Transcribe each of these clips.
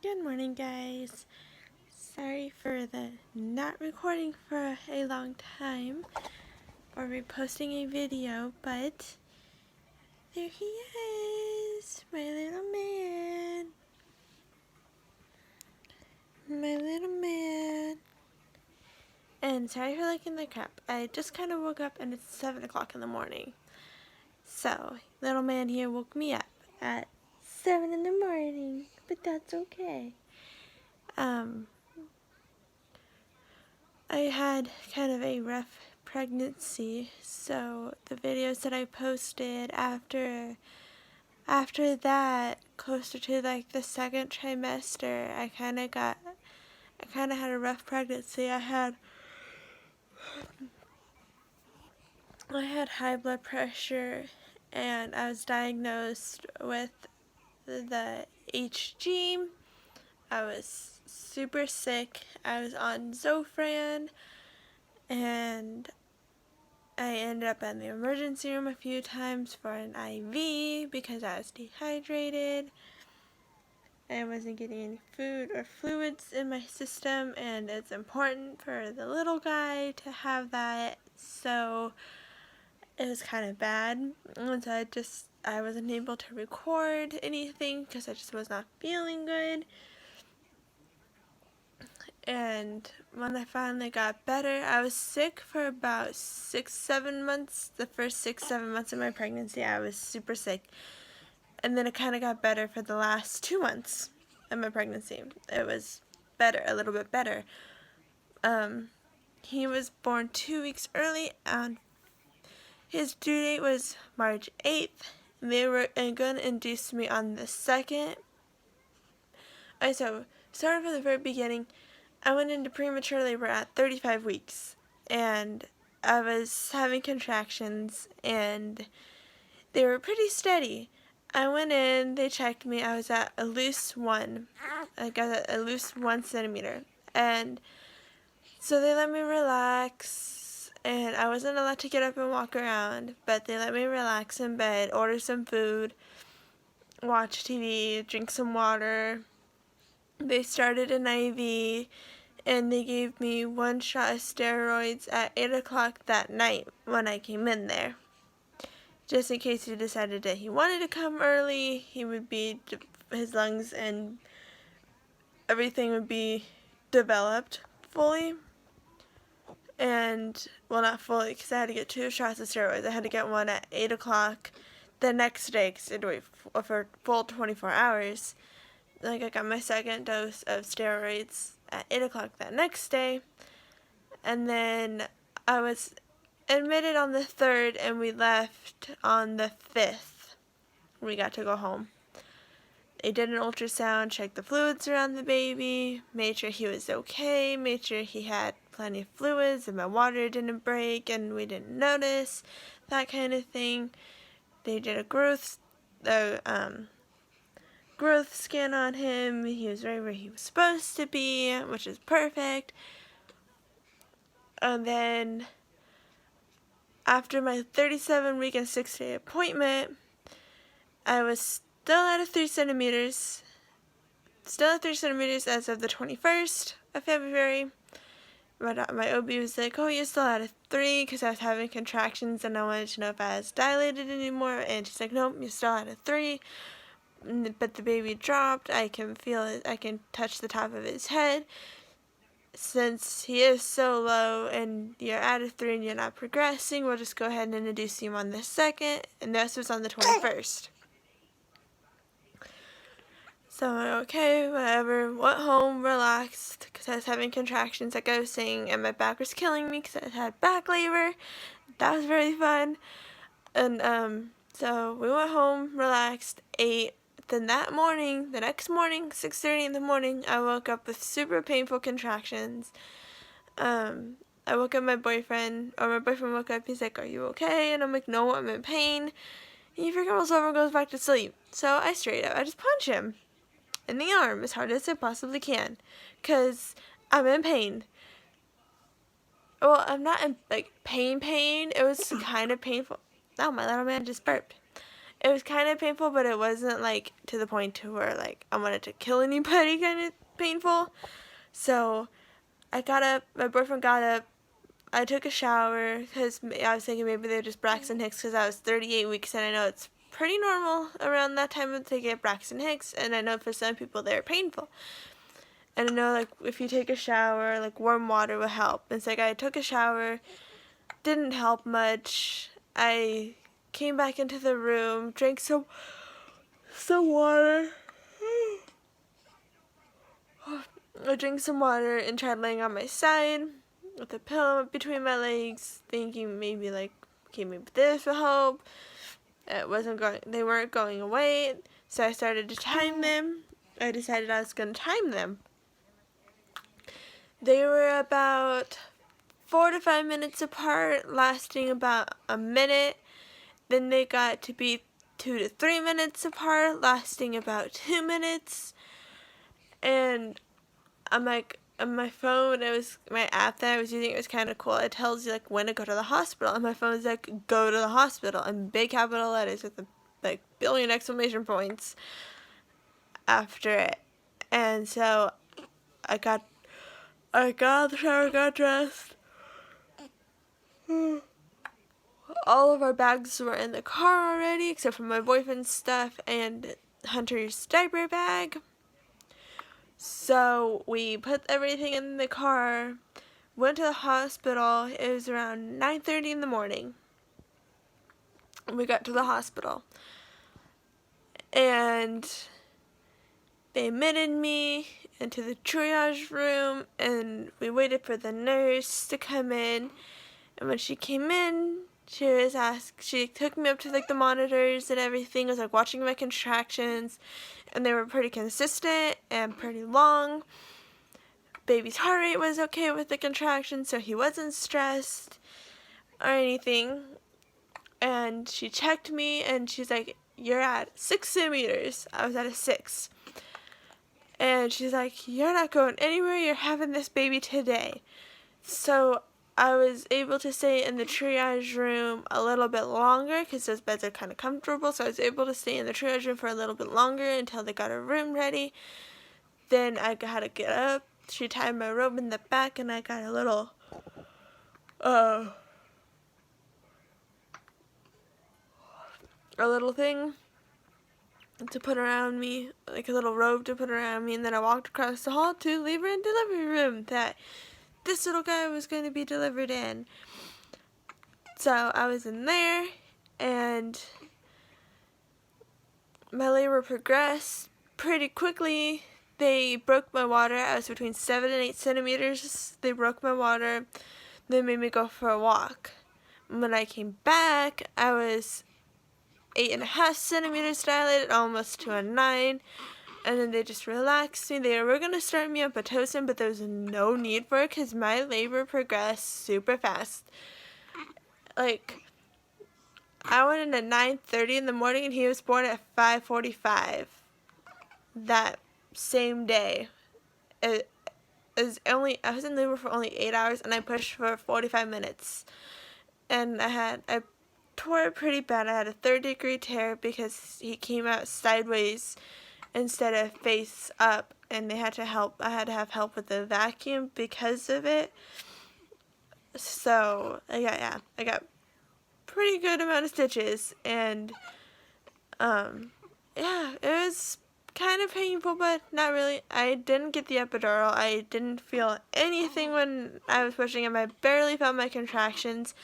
Good morning, guys. Sorry for the not recording for a long time or reposting a video, but there he is, my little man. My little man. And sorry for looking like crap. I just kind of woke up and it's 7 o'clock in the morning. So, little man here woke me up at 7 in the morning, but that's okay. I had kind of a rough pregnancy, so the videos that I posted after that, closer to like the second trimester, I kind of had a rough pregnancy. I had high blood pressure, and I was diagnosed with the HG. I was super sick. I was on Zofran, and I ended up in the emergency room a few times for an IV because I was dehydrated. I wasn't getting any food or fluids in my system, and it's important for the little guy to have that, so it was kind of bad. And so I wasn't able to record anything because I just was not feeling good. And when I finally got better, I was sick for about 6-7 months. The first 6-7 months of my pregnancy, I was super sick. And then it kind of got better for the last 2 months of my pregnancy. It was better, a little bit better. He was born 2 weeks early, and his due date was March 8th. They were going to induce me on the 2nd. So, starting from the very beginning, I went into premature labor at 35 weeks, and I was having contractions, and they were pretty steady. I went in, they checked me, I was at a loose 1. I got a loose 1 centimeter, and so they let me relax, and I wasn't allowed to get up and walk around, but they let me relax in bed, order some food, watch TV, drink some water. They started an IV, and they gave me 1 shot of steroids at 8 o'clock that night when I came in there. Just in case he decided that he wanted to come early, his lungs and everything would be developed fully. And, well, not fully, because I had to get 2 shots of steroids. I had to get one at 8 o'clock the next day, because I had to wait for full 24 hours. I got my 2nd dose of steroids at 8 o'clock that next day, and then I was admitted on the 3rd, and we left on the 5th. We got to go home. They did an ultrasound, checked the fluids around the baby, made sure he was okay, made sure he had plenty of fluids and my water didn't break and we didn't notice, that kind of thing. They did a growth scan on him. He was right where he was supposed to be, which is perfect. And then after my 37-week and 6-day appointment, I was still at 3 centimeters. Still at 3 centimeters as of the 21st of February. My OB was like, oh, you're still at 3, because I was having contractions and I wanted to know if I was dilated anymore. And she's like, nope, you're still at 3. But the baby dropped. I can feel it. I can touch the top of his head. Since he is so low and you're at 3 and you're not progressing, we'll just go ahead and induce him on the 2nd. And this was on the 21st. So I'm like, okay, whatever. Went home, relaxed, because I was having contractions, like I was saying, and my back was killing me because I had back labor. That was really fun. And so we went home, relaxed, ate. Then that morning, the next morning, 6:30 in the morning, I woke up with super painful contractions. I woke up my boyfriend woke up, he's like, are you okay? And I'm like, no, I'm in pain. And he freaking rolls over and goes back to sleep. So I just punch him in the arm as hard as I possibly can, because I'm in pain. Well, I'm not in, pain. It was kind of painful. Oh, my little man just burped. It was kind of painful, but it wasn't like to the point to where like I wanted to kill anybody kind of painful. So I got up, my boyfriend got up, I took a shower because I was thinking maybe they're just Braxton Hicks because I was 38 weeks and I know it's pretty normal around that time to get Braxton Hicks, and I know for some people they're painful. And I know like if you take a shower, like warm water will help. It's like I took a shower, didn't help much. I came back into the room, drank some water. I drank some water and tried laying on my side with a pillow between my legs, thinking maybe like, okay, maybe this will help. They weren't going away, so I started to time them. I decided I was going to time them. They were about 4 to 5 minutes apart, lasting about a minute. Then they got to be 2 to 3 minutes apart, lasting about 2 minutes. And I'm like, on my phone, my app that I was using, it was kind of cool. It tells you like when to go to the hospital, and my phone's like, go to the hospital, in big capital letters with like billion exclamation points after it. And so I got out of the shower, got dressed. All of our bags were in the car already, except for my boyfriend's stuff and Hunter's diaper bag. So we put everything in the car, went to the hospital. It was around 9:30 in the morning. We got to the hospital. And they admitted me into the triage room, and we waited for the nurse to come in. And when she came in, she took me up to like the monitors and everything. I was like watching my contractions, and they were pretty consistent and pretty long. Baby's heart rate was okay with the contractions, so he wasn't stressed or anything. And she checked me, and she's like, you're at 6 centimeters. I was at a 6. And she's like, you're not going anywhere. You're having this baby today. So I was able to stay in the triage room a little bit longer because those beds are kind of comfortable. So I was able to stay in the triage room for a little bit longer until they got a room ready. Then I had to get up. She tied my robe in the back, and I got a little thing to put around me, like a little robe to put around me, and then I walked across the hall to labor and delivery room that this little guy was going to be delivered in. So I was in there, and my labor progressed pretty quickly. They broke my water. I was between 7 and 8 centimeters. They broke my water. They made me go for a walk. When I came back, I was 8.5 centimeters dilated, almost to a 9. And then they just relaxed me. They were going to start me on Pitocin, but there was no need for it because my labor progressed super fast. Like, I went in at 9:30 in the morning, and he was born at 5:45 that same day. I was in labor for only 8 hours, and I pushed for 45 minutes. And I tore it pretty bad. I had a 3rd-degree tear because he came out sideways instead of face up, and I had to have help with the vacuum because of it. So I got pretty good amount of stitches, and it was kind of painful, but not really. I didn't get the epidural. I didn't feel anything when I was pushing him. I barely felt my contractions.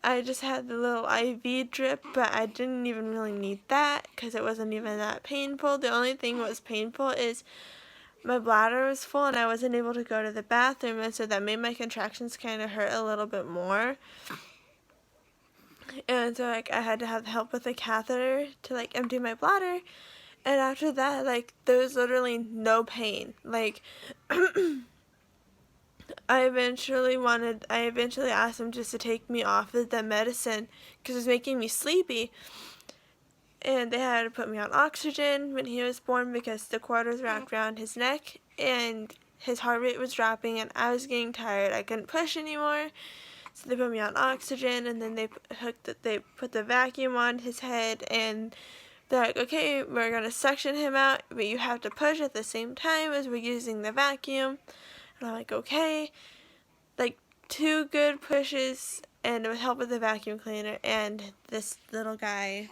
I just had the little IV drip, but I didn't even really need that because it wasn't even that painful. The only thing that was painful is my bladder was full, and I wasn't able to go to the bathroom, and so that made my contractions kind of hurt a little bit more. And so like I had to have help with a catheter to like empty my bladder. And after that, like, there was literally no pain. Like, I eventually asked him just to take me off of the medicine because it was making me sleepy. And they had to put me on oxygen when he was born because the cord was wrapped around his neck and his heart rate was dropping, and I was getting tired. I couldn't push anymore. So they put me on oxygen, and then they put the vacuum on his head, and they're like, okay, we're going to suction him out, but you have to push at the same time as we're using the vacuum. And I'm like, okay. Like 2 good pushes, and with help of the vacuum cleaner, and this little guy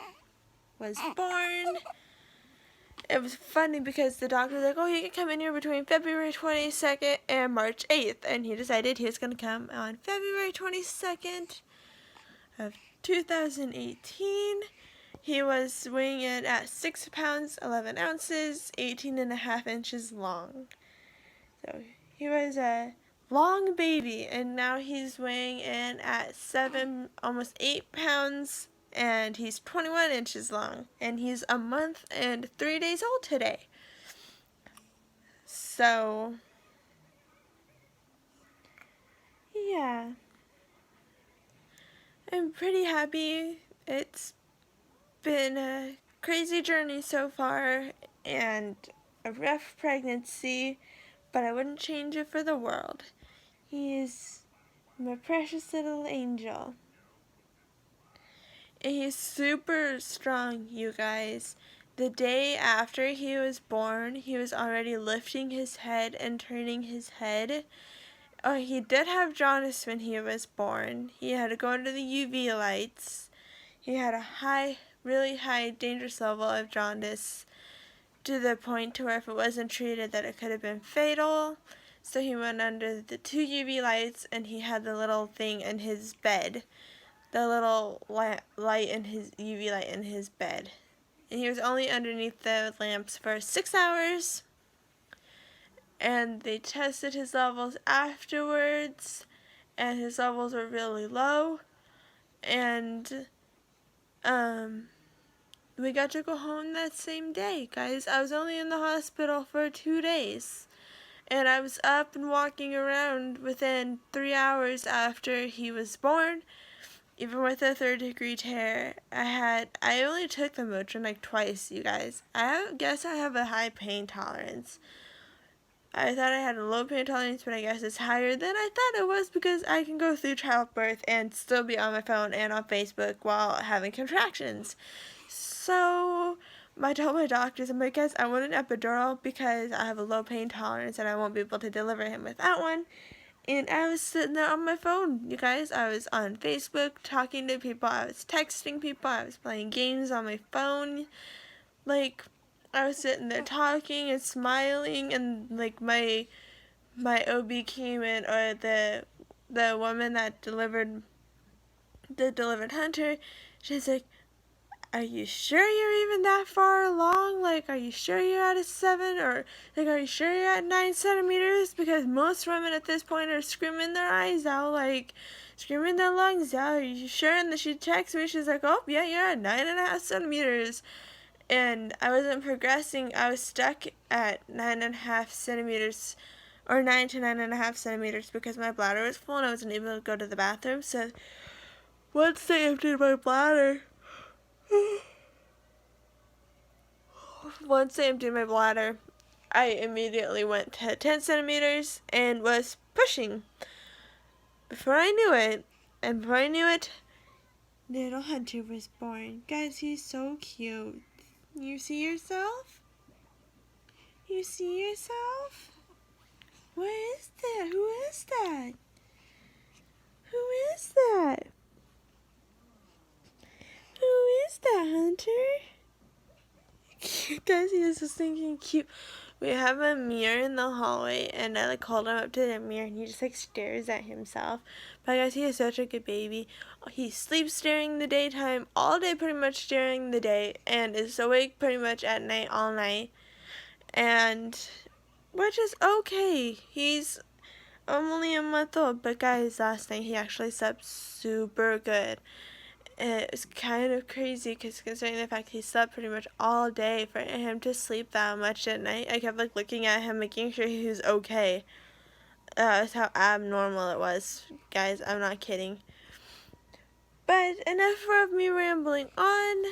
was born. It was funny because the doctor was like, oh, he can come in here between February 22nd and March 8th. And he decided he was going to come on February 22nd of 2018. He was weighing in at 6 pounds, 11 ounces, 18.5 inches long. So he was a long baby, and now he's weighing in at 7, almost 8 pounds, and he's 21 inches long, and he's a month and 3 days old today. So, yeah, I'm pretty happy. It's been a crazy journey so far, and a rough pregnancy, but I wouldn't change it for the world. He is my precious little angel. And he's super strong, you guys. The day after he was born, he was already lifting his head and turning his head. Oh, he did have jaundice when he was born. He had to go under the UV lights. He had a really high dangerous level of jaundice, to the point to where if it wasn't treated that it could have been fatal. So he went under the 2 UV lights, and he had the little thing in his bed. The little light in his UV light in his bed. And he was only underneath the lamps for 6 hours. And they tested his levels afterwards, and his levels were really low. And we got to go home that same day, guys. I was only in the hospital for 2 days. And I was up and walking around within 3 hours after he was born. Even with a 3rd-degree tear, I only took the Motrin like twice, you guys. I guess I have a high pain tolerance. I thought I had a low pain tolerance, but I guess it's higher than I thought it was, because I can go through childbirth and still be on my phone and on Facebook while having contractions. So I told my doctors, I'm like, guys, I want an epidural because I have a low pain tolerance and I won't be able to deliver him without one. And I was sitting there on my phone, you guys. I was on Facebook talking to people. I was texting people. I was playing games on my phone. Like, I was sitting there talking and smiling, and like my OB came in, or the woman that delivered Hunter. She's like, are you sure you're even that far along? Like, are you sure you're at a 7? Or, like, are you sure you're at 9 centimeters? Because most women at this point are screaming their eyes out, like, screaming their lungs out. Are you sure? And then she texts me, she's like, oh, yeah, you're at 9.5 centimeters. And I wasn't progressing. I was stuck at 9.5 centimeters, or 9 to 9.5 centimeters, because my bladder was full and I wasn't able to go to the bathroom. So, once they emptied my bladder, I immediately went to 10 centimeters and was pushing. Before I knew it, little Hunter was born. Guys, he's so cute. You see yourself? You see yourself? What is that? Who is that? Who is that? Who is that, Hunter? Guys, he is just thinking cute. We have a mirror in the hallway, and I like hold him up to the mirror, and he just like stares at himself. But guys, he is such a good baby. He sleeps during the daytime, all day pretty much during the day, and is awake pretty much at night, all night. And which is okay. He's only a month old, but guys, last night he actually slept super good. And it was kind of crazy, because considering the fact he slept pretty much all day, for him to sleep that much at night, I kept like looking at him, making sure he was okay. That's how abnormal it was, guys. I'm not kidding. But enough of me rambling on.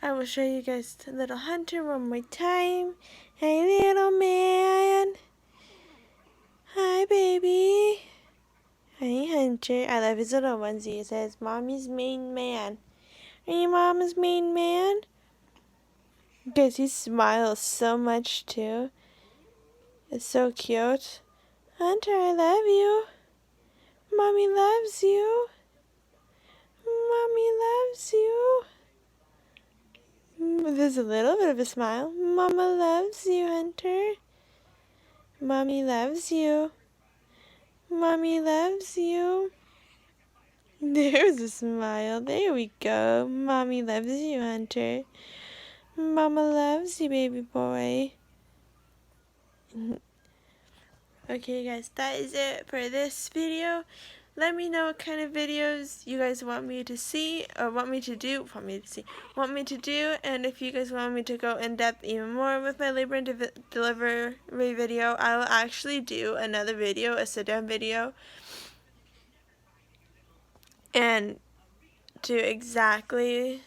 I will show you guys the little Hunter one more time. Hey, little man. Hi, baby. Hi, Hunter. Hunter. I love his little onesie. It says, Mommy's main man. Are you Mama's main man? Guys, he smiles so much too. It's so cute. Hunter, I love you. Mommy loves you. Mommy loves you. There's a little bit of a smile. Mama loves you, Hunter. Mommy loves you. Mommy loves you. There's a smile. There we go. Mommy loves you, Hunter. Mama loves you, baby boy. Okay, guys, that is it for this video. Let me know what kind of videos you guys want me to see, or want me to do, and if you guys want me to go in depth even more with my labor and delivery video, I will actually do another video, a sit down video, and do exactly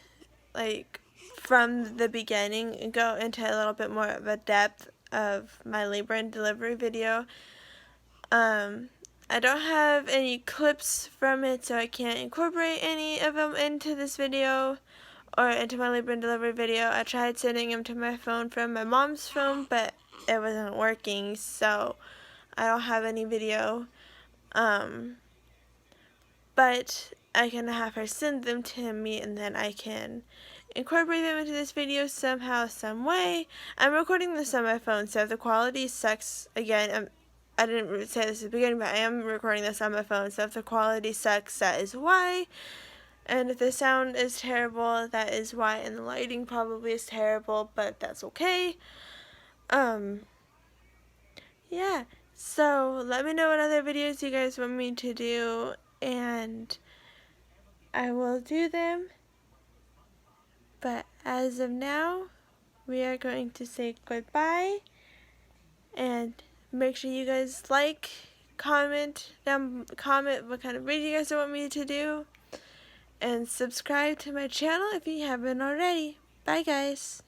like from the beginning and go into a little bit more of a depth of my labor and delivery video. I don't have any clips from it, so I can't incorporate any of them into this video or into my labor and delivery video. I tried sending them to my phone from my mom's phone, but it wasn't working, so I don't have any video. But I can have her send them to me, and then I can incorporate them into this video somehow, some way. I'm recording this on my phone, so if the quality sucks, again, I didn't say this at the beginning, but I am recording this on my phone, so if the quality sucks, that is why. And if the sound is terrible, that is why, and the lighting probably is terrible, but that's okay. Yeah, so let me know what other videos you guys want me to do, and I will do them. But as of now, we are going to say goodbye, and make sure you guys like, comment what kind of video you guys want me to do, and subscribe to my channel if you haven't already. Bye guys.